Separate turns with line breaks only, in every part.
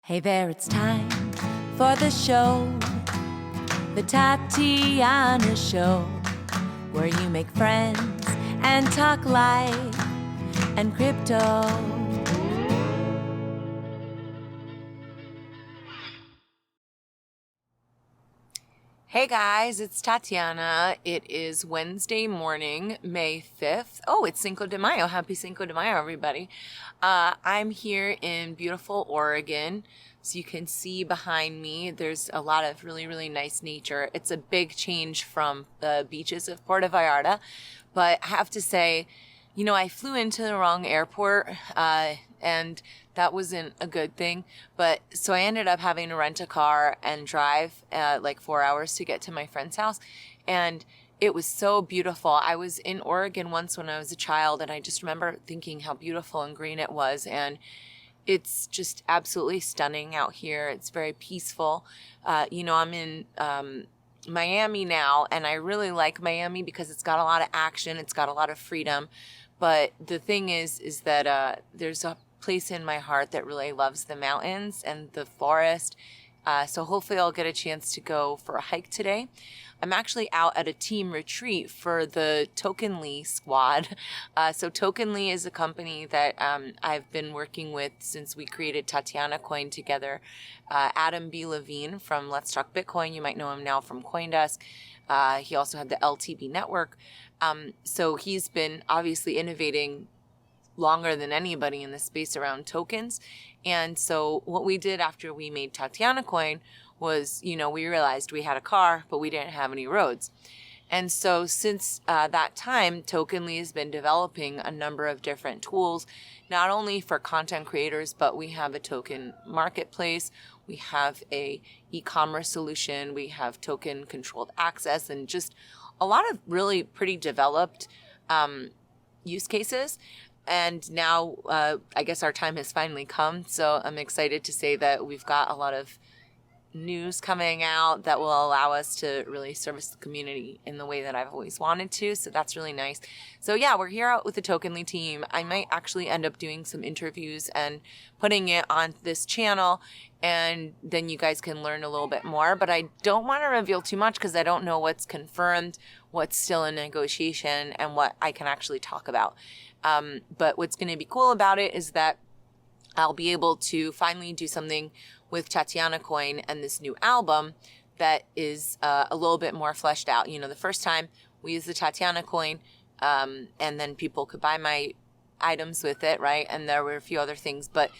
Hey there, it's time for the show, the Tatiana Show, where you make friends and talk life and crypto. Hey guys, it's Tatiana. It is Wednesday morning, May 5th. Oh, it's Cinco de Mayo. Happy Cinco de Mayo, everybody. I'm here in beautiful Oregon. So you can see behind me, there's a lot of really, really nice nature. It's a big change from the beaches of Puerto Vallarta. But I have to say, I flew into the wrong airport, and that wasn't a good thing. But so I ended up having to rent a car and drive like 4 hours to get to my friend's house. And it was so beautiful. I was in Oregon once when I was a child, and I just remember thinking how beautiful and green it was. And it's just absolutely stunning out here. It's very peaceful. I'm in Miami now, and I really like Miami because it's got a lot of action. It's got a lot of freedom. But the thing is that there's a place in my heart that really loves the mountains and the forest. So hopefully I'll get a chance to go for a hike today. I'm actually out at a team retreat for the Tokenly squad. So Tokenly is a company that I've been working with since we created Tatiana Coin together. Adam B. Levine from Let's Talk Bitcoin. You might know him now from CoinDesk. He also had the LTB network. So he's been obviously innovating longer than anybody in the space around tokens. And so what we did after we made Tatiana Coin was, we realized we had a car, but we didn't have any roads. And so since that time, Tokenly has been developing a number of different tools, not only for content creators, but we have a token marketplace, we have a e-commerce solution, we have token controlled access, and just a lot of really pretty developed use cases. And now I guess our time has finally come. So I'm excited to say that we've got a lot of news coming out that will allow us to really service the community in the way that I've always wanted to. So that's really nice. So yeah, we're here out with the Tokenly team. I might actually end up doing some interviews and putting it on this channel, and then you guys can learn a little bit more. But I don't want to reveal too much because I don't know what's confirmed, what's still in negotiation, and what I can actually talk about. But what's going to be cool about it is that I'll be able to finally do something with Tatiana Coin and this new album that is a little bit more fleshed out. The first time we used the Tatiana Coin, and then people could buy my items with it, right? And there were a few other things. But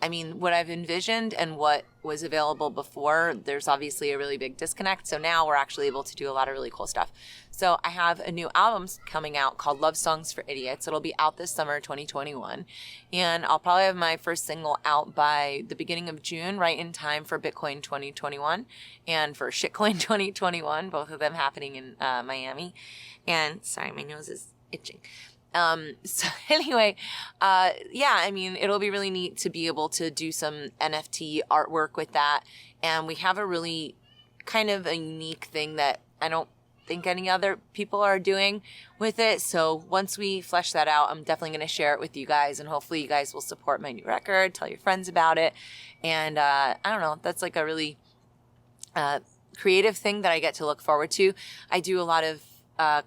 I mean, what I've envisioned and what was available before, there's obviously a really big disconnect. So now we're actually able to do a lot of really cool stuff. So I have a new album coming out called Love Songs for Idiots. It'll be out this summer, 2021. And I'll probably have my first single out by the beginning of June, right in time for Bitcoin 2021 and for Shitcoin 2021, both of them happening in Miami. And sorry, my nose is itching. So anyway, it'll be really neat to be able to do some NFT artwork with that. And we have a really kind of a unique thing that I don't think any other people are doing with it. So once we flesh that out, I'm definitely going to share it with you guys, and hopefully you guys will support my new record, tell your friends about it. And, I don't know, that's like a really, creative thing that I get to look forward to. I do a lot of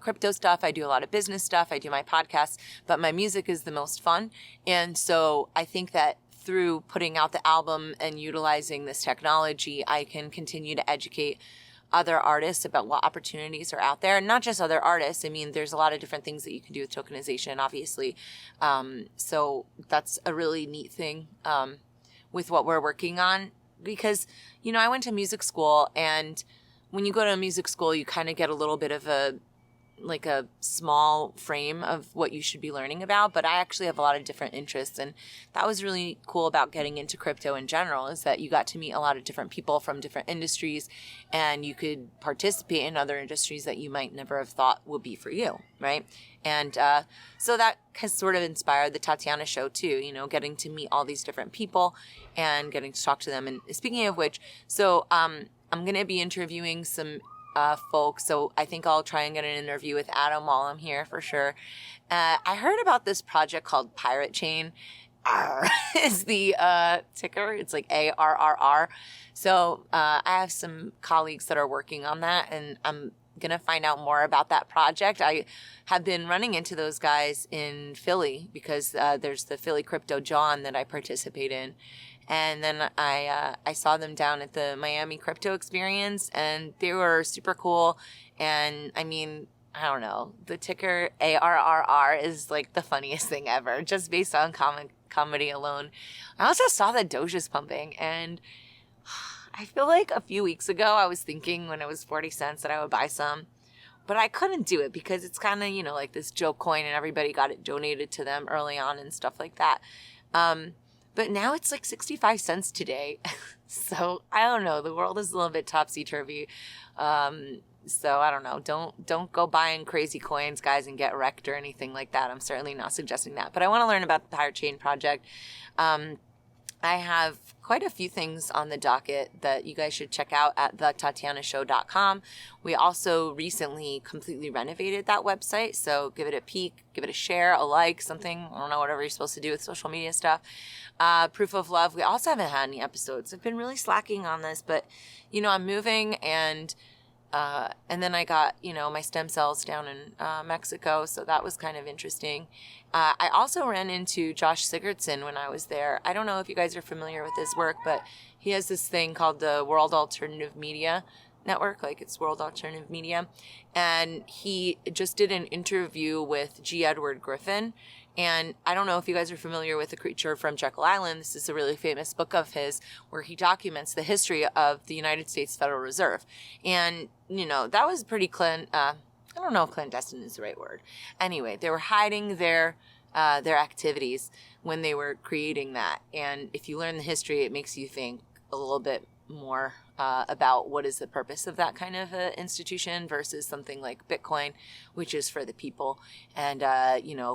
crypto stuff. I do a lot of business stuff. I do my podcasts, but my music is the most fun. And so I think that through putting out the album and utilizing this technology, I can continue to educate other artists about what opportunities are out there, and not just other artists. I mean, there's a lot of different things that you can do with tokenization, obviously. So that's a really neat thing, with what we're working on, because, I went to music school, and when you go to a music school, you kind of get a little bit of a small frame of what you should be learning about, but I actually have a lot of different interests. And that was really cool about getting into crypto in general, is that you got to meet a lot of different people from different industries, and you could participate in other industries that you might never have thought would be for you, right? And so that has sort of inspired the Tatiana Show too, getting to meet all these different people and getting to talk to them. And speaking of which, so I'm going to be interviewing some folks. So I think I'll try and get an interview with Adam while I'm here for sure. I heard about this project called Pirate Chain, R is the ticker. It's like ARRR. So I have some colleagues that are working on that, and I'm going to find out more about that project. I have been running into those guys in Philly because there's the Philly Crypto John that I participate in. And then I saw them down at the Miami Crypto Experience, and they were super cool. And I mean, I don't know, the ticker ARRR is like the funniest thing ever, just based on comedy alone. I also saw that Doge is pumping, and I feel like a few weeks ago I was thinking when it was 40 cents that I would buy some, but I couldn't do it because it's kind of, like this joke coin and everybody got it donated to them early on and stuff like that. But now it's like 65 cents today. So I don't know. The world is a little bit topsy-turvy. So I don't know. Don't go buying crazy coins, guys, and get wrecked or anything like that. I'm certainly not suggesting that. But I want to learn about the Pirate Chain Project. I have quite a few things on the docket that you guys should check out at thetatianashow.com. We also recently completely renovated that website, so give it a peek, give it a share, a like, something, I don't know, whatever you're supposed to do with social media stuff. Proof of Love, we also haven't had any episodes. I've been really slacking on this, but, I'm moving, and then I got, my stem cells down in Mexico, so that was kind of interesting. I also ran into Josh Sigurdson when I was there. I don't know if you guys are familiar with his work, but he has this thing called the World Alternative Media Network, like it's World Alternative Media. And he just did an interview with G. Edward Griffin. And I don't know if you guys are familiar with The Creature from Jekyll Island. This is a really famous book of his where he documents the history of the United States Federal Reserve. And, that was pretty I don't know if clandestine is the right word. Anyway, they were hiding their activities when they were creating that. And if you learn the history, it makes you think a little bit more about what is the purpose of that kind of institution versus something like Bitcoin, which is for the people, and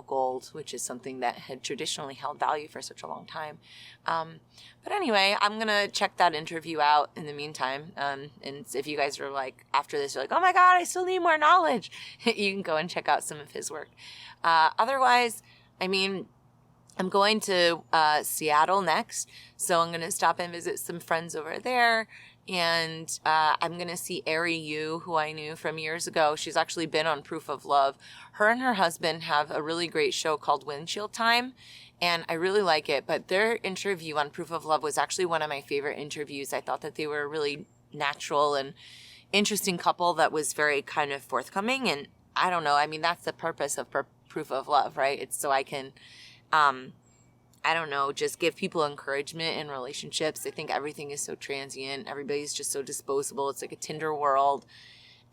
gold, which is something that had traditionally held value for such a long time. But anyway, I'm gonna check that interview out in the meantime. And if you guys are like, after this, you're like, oh my god, I still need more knowledge, you can go and check out some of his work. Otherwise, I'm going to Seattle next, so I'm going to stop and visit some friends over there, and I'm going to see Ari Yu, who I knew from years ago. She's actually been on Proof of Love. Her and her husband have a really great show called Windshield Time, and I really like it, but their interview on Proof of Love was actually one of my favorite interviews. I thought that they were a really natural and interesting couple that was very kind of forthcoming, and I don't know, that's the purpose of Proof of Love, right? It's so I can I don't know, just give people encouragement in relationships. I think everything is so transient. Everybody's just so disposable. It's like a Tinder world.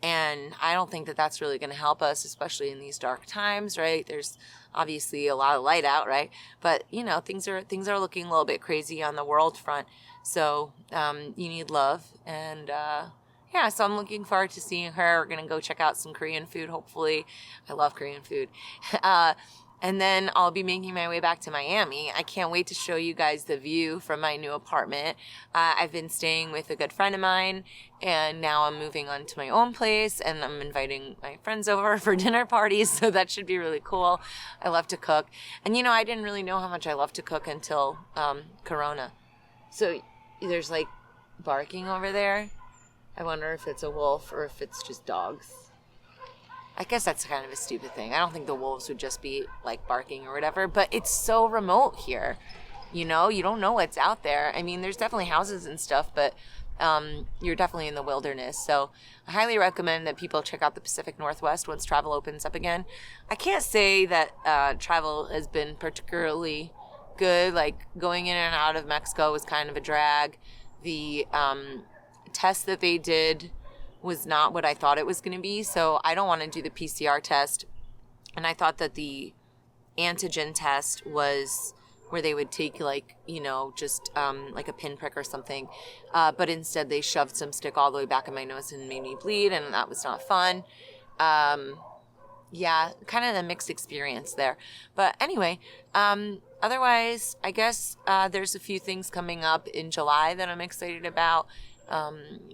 And I don't think that that's really going to help us, especially in these dark times, right? There's obviously a lot of light out, right? But, things are looking a little bit crazy on the world front. So you need love. And so I'm looking forward to seeing her. We're going to go check out some Korean food, hopefully. I love Korean food. And then I'll be making my way back to Miami. I can't wait to show you guys the view from my new apartment. I've been staying with a good friend of mine, and now I'm moving on to my own place, and I'm inviting my friends over for dinner parties, so that should be really cool. I love to cook. And, I didn't really know how much I love to cook until Corona. So there's, like, barking over there. I wonder if it's a wolf or if it's just dogs. I guess that's kind of a stupid thing. I don't think the wolves would just be like barking or whatever, but it's so remote here. You don't know what's out there. There's definitely houses and stuff, but you're definitely in the wilderness. So I highly recommend that people check out the Pacific Northwest once travel opens up again. I can't say that travel has been particularly good. Like going in and out of Mexico was kind of a drag. The test that they did was not what I thought it was going to be. So I don't want to do the PCR test. And I thought that the antigen test was where they would take just like a pinprick or something. But instead they shoved some stick all the way back in my nose and made me bleed. And that was not fun. Kind of a mixed experience there. But anyway, otherwise, I guess there's a few things coming up in July that I'm excited about.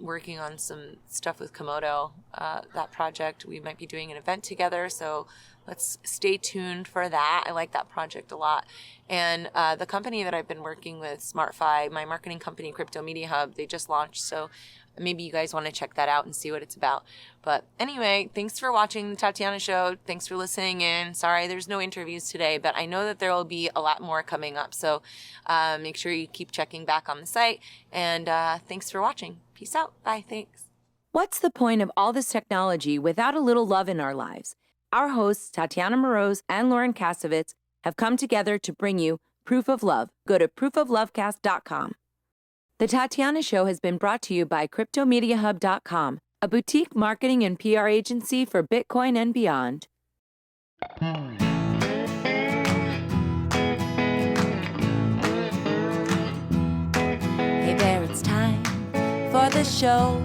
Working on some stuff with Komodo, that project. We might be doing an event together, so let's stay tuned for that. I like that project a lot. And the company that I've been working with, SmartFi, my marketing company, Crypto Media Hub, they just launched. So maybe you guys want to check that out and see what it's about. But anyway, thanks for watching the Tatiana Show. Thanks for listening in. Sorry there's no interviews today, but I know that there will be a lot more coming up. So make sure you keep checking back on the site. And thanks for watching. Peace out. Bye. Thanks.
What's the point of all this technology without a little love in our lives? Our hosts, Tatiana Moroz and Lauren Kasovitz, have come together to bring you Proof of Love. Go to proofoflovecast.com. The Tatiana Show has been brought to you by CryptoMediaHub.com, a boutique marketing and PR agency for Bitcoin and beyond. Hey there, it's time for the show,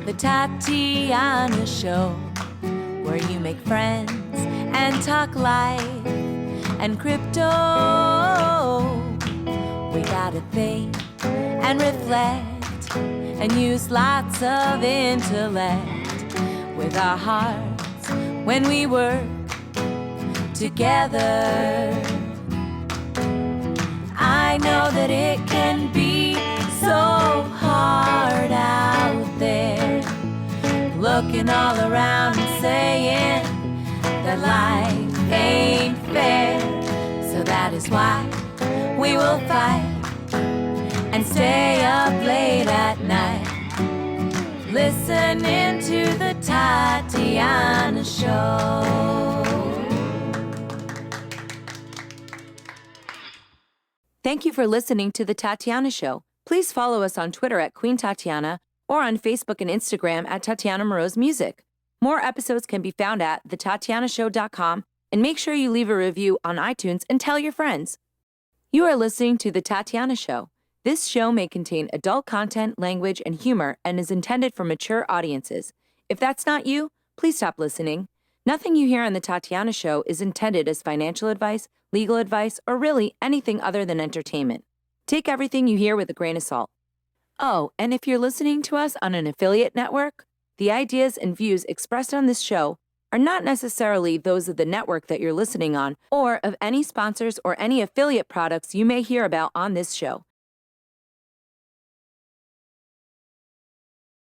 the Tatiana Show, where you make friends and talk life and crypto. We gotta think and reflect and use lots of intellect with our hearts when we work together. I know that it can be so hard out there, looking all around and saying that life ain't fair. So that is why we will fight and stay up late at night, listening to the Tatiana Show. Thank you for listening to the Tatiana Show. Please follow us on Twitter at Queen Tatiana or on Facebook and Instagram at Tatiana Moroz Music. More episodes can be found at thetatianashow.com, and make sure you leave a review on iTunes and tell your friends. You are listening to The Tatiana Show. This show may contain adult content, language, and humor and is intended for mature audiences. If that's not you, please stop listening. Nothing you hear on The Tatiana Show is intended as financial advice, legal advice, or really anything other than entertainment. Take everything you hear with a grain of salt. Oh, and if you're listening to us on an affiliate network, the ideas and views expressed on this show are not necessarily those of the network that you're listening on or of any sponsors or any affiliate products you may hear about on this show.